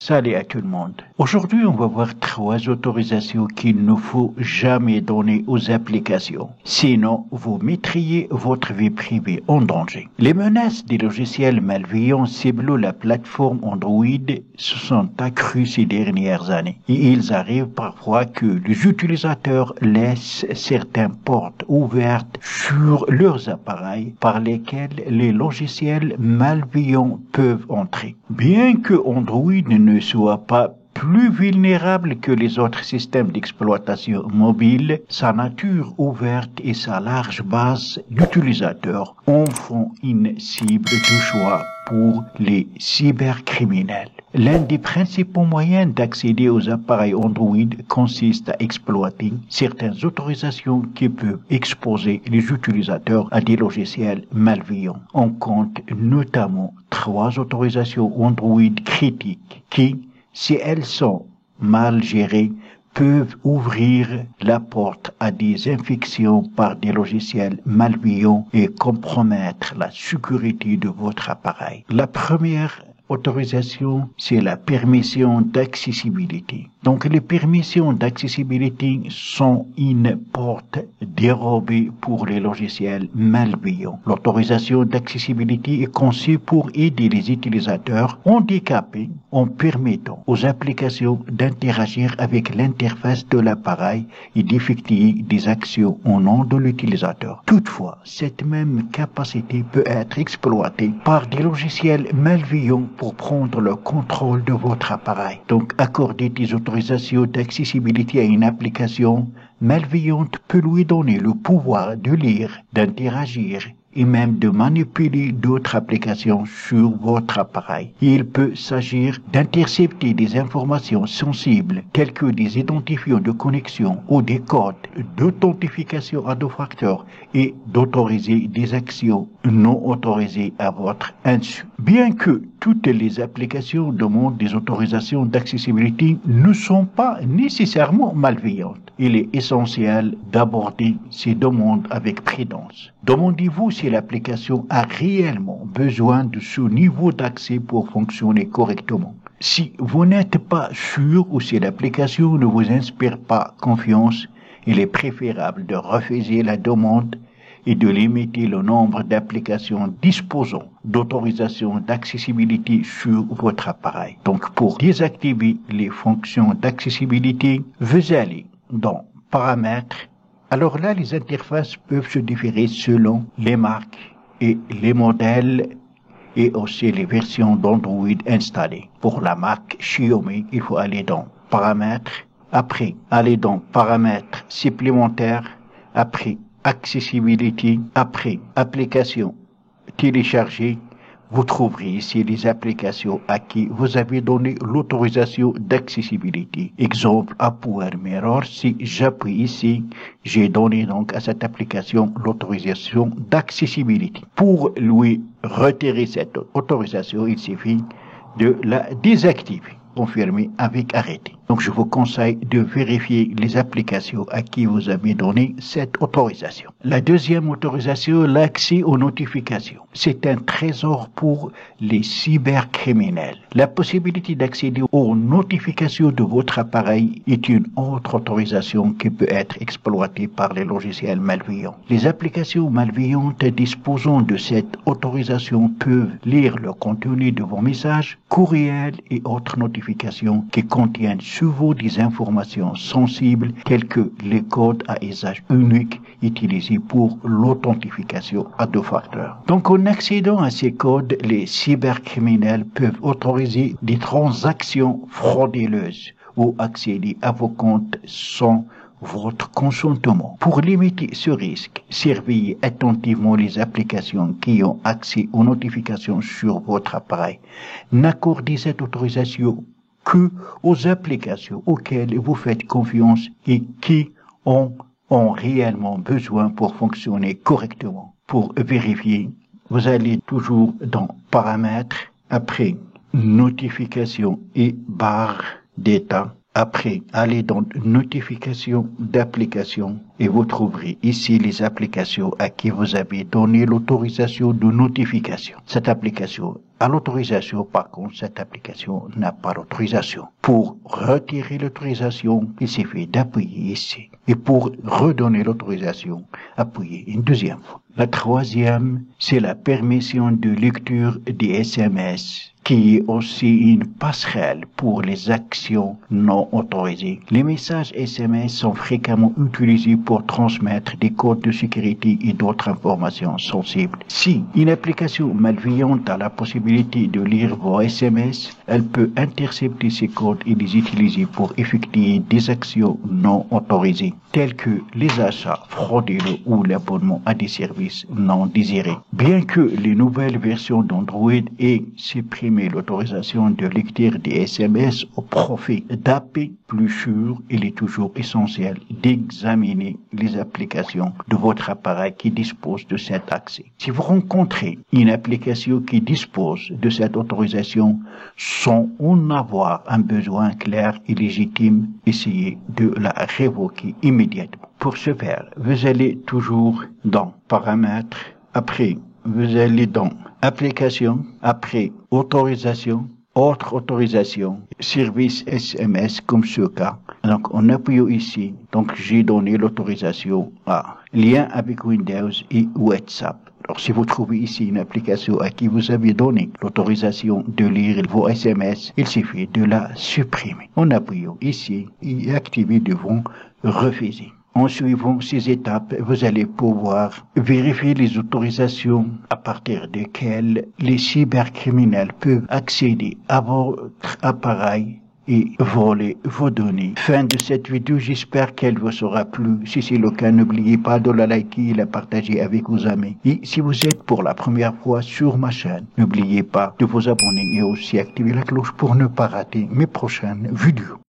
Salut à tout le monde. Aujourd'hui, on va voir 3 autorisations qu'il ne faut jamais donner aux applications. Sinon, vous mettriez votre vie privée en danger. Les menaces des logiciels malveillants ciblant la plateforme Android se sont accrues ces dernières années. Et il arrive parfois que les utilisateurs laissent certaines portes ouvertes sur leurs appareils par lesquelles les logiciels malveillants peuvent entrer. Bien que Android ne soit pas plus vulnérable que les autres systèmes d'exploitation mobile, sa nature ouverte et sa large base d'utilisateurs en font une cible de choix pour les cybercriminels. L'un des principaux moyens d'accéder aux appareils Android consiste à exploiter certaines autorisations qui peuvent exposer les utilisateurs à des logiciels malveillants. On compte notamment 3 autorisations Android critiques qui, si elles sont mal gérées, peuvent ouvrir la porte à des infections par des logiciels malveillants et compromettre la sécurité de votre appareil. La première autorisation, c'est la permission d'accessibilité. Donc, les permissions d'accessibilité sont une porte dérobée pour les logiciels malveillants. L'autorisation d'accessibilité est conçue pour aider les utilisateurs handicapés en permettant aux applications d'interagir avec l'interface de l'appareil et d'effectuer des actions au nom de l'utilisateur. Toutefois, cette même capacité peut être exploitée par des logiciels malveillants pour prendre le contrôle de votre appareil. Donc, accorder des autorisations d'accessibilité à une application malveillante peut lui donner le pouvoir de lire, d'interagir et même de manipuler d'autres applications sur votre appareil. Il peut s'agir d'intercepter des informations sensibles telles que des identifiants de connexion ou des codes d'authentification à 2 facteurs et d'autoriser des actions non autorisées à votre insu. Bien que toutes les applications demandent des autorisations d'accessibilité ne sont pas nécessairement malveillantes, il est essentiel d'aborder ces demandes avec prudence. Demandez-vous si l'application a réellement besoin de ce niveau d'accès pour fonctionner correctement. Si vous n'êtes pas sûr ou si l'application ne vous inspire pas confiance, il est préférable de refuser la demande et de limiter le nombre d'applications disposant d'autorisation d'accessibilité sur votre appareil. Donc, pour désactiver les fonctions d'accessibilité, vous allez dans Paramètres. Alors là, les interfaces peuvent se différer selon les marques et les modèles et aussi les versions d'Android installées. Pour la marque Xiaomi, il faut aller dans Paramètres, après aller dans Paramètres supplémentaires, après Accessibilité, après Applications téléchargées. Vous trouverez ici les applications à qui vous avez donné l'autorisation d'accessibilité. Exemple, à Power Mirror, si j'appuie ici, j'ai donné donc à cette application l'autorisation d'accessibilité. Pour lui retirer cette autorisation, il suffit de la désactiver. Confirmer avec arrêter. Donc, je vous conseille de vérifier les applications à qui vous avez donné cette autorisation. La deuxième autorisation, l'accès aux notifications. C'est un trésor pour les cybercriminels. La possibilité d'accéder aux notifications de votre appareil est une autre autorisation qui peut être exploitée par les logiciels malveillants. Les applications malveillantes disposant de cette autorisation peuvent lire le contenu de vos messages, courriels et autres notifications qui contiennent souvent des informations sensibles telles que les codes à usage unique utilisés pour l'authentification à 2 facteurs. Donc, en accédant à ces codes, les cybercriminels peuvent autoriser des transactions frauduleuses ou accéder à vos comptes sans votre consentement. Pour limiter ce risque, surveillez attentivement les applications qui ont accès aux notifications sur votre appareil. N'accordez cette autorisation que aux applications auxquelles vous faites confiance et qui ont réellement besoin pour fonctionner correctement. Pour vérifier, vous allez toujours dans Paramètres, après Notifications et barre d'état. Après, allez dans notification d'application et vous trouverez ici les applications à qui vous avez donné l'autorisation de notification. Cette application a l'autorisation, par contre, cette application n'a pas l'autorisation. Pour retirer l'autorisation, il suffit d'appuyer ici. Et pour redonner l'autorisation, appuyez une deuxième fois. La troisième, c'est la permission de lecture des SMS, qui est aussi une passerelle pour les actions non autorisées. Les messages SMS sont fréquemment utilisés pour transmettre des codes de sécurité et d'autres informations sensibles. Si une application malveillante a la possibilité de lire vos SMS, elle peut intercepter ces codes et les utiliser pour effectuer des actions non autorisées, telles que les achats frauduleux ou l'abonnement à des services non désirés. Bien que les nouvelles versions d'Android aient supprimé l'autorisation de lecture des SMS au profit d'API plus sûrs, il est toujours essentiel d'examiner les applications de votre appareil qui dispose de cet accès. Si vous rencontrez une application qui dispose de cette autorisation sans en avoir un besoin clair et légitime, essayez de la révoquer immédiatement. Pour ce faire, vous allez toujours dans Paramètres, après vous allez dans Applications, après Autorisation, autre autorisation, service SMS comme ce cas. Donc en appuyant ici, donc j'ai donné l'autorisation à lien avec Windows et WhatsApp. Alors si vous trouvez ici une application à qui vous avez donné l'autorisation de lire vos SMS, il suffit de la supprimer. En appuyant ici et activer devant refuser. En suivant ces étapes, vous allez pouvoir vérifier les autorisations à partir desquelles les cybercriminels peuvent accéder à votre appareil et voler vos données. Fin de cette vidéo, j'espère qu'elle vous sera plu. Si c'est le cas, n'oubliez pas de la liker et la partager avec vos amis. Et si vous êtes pour la première fois sur ma chaîne, n'oubliez pas de vous abonner et aussi activer la cloche pour ne pas rater mes prochaines vidéos.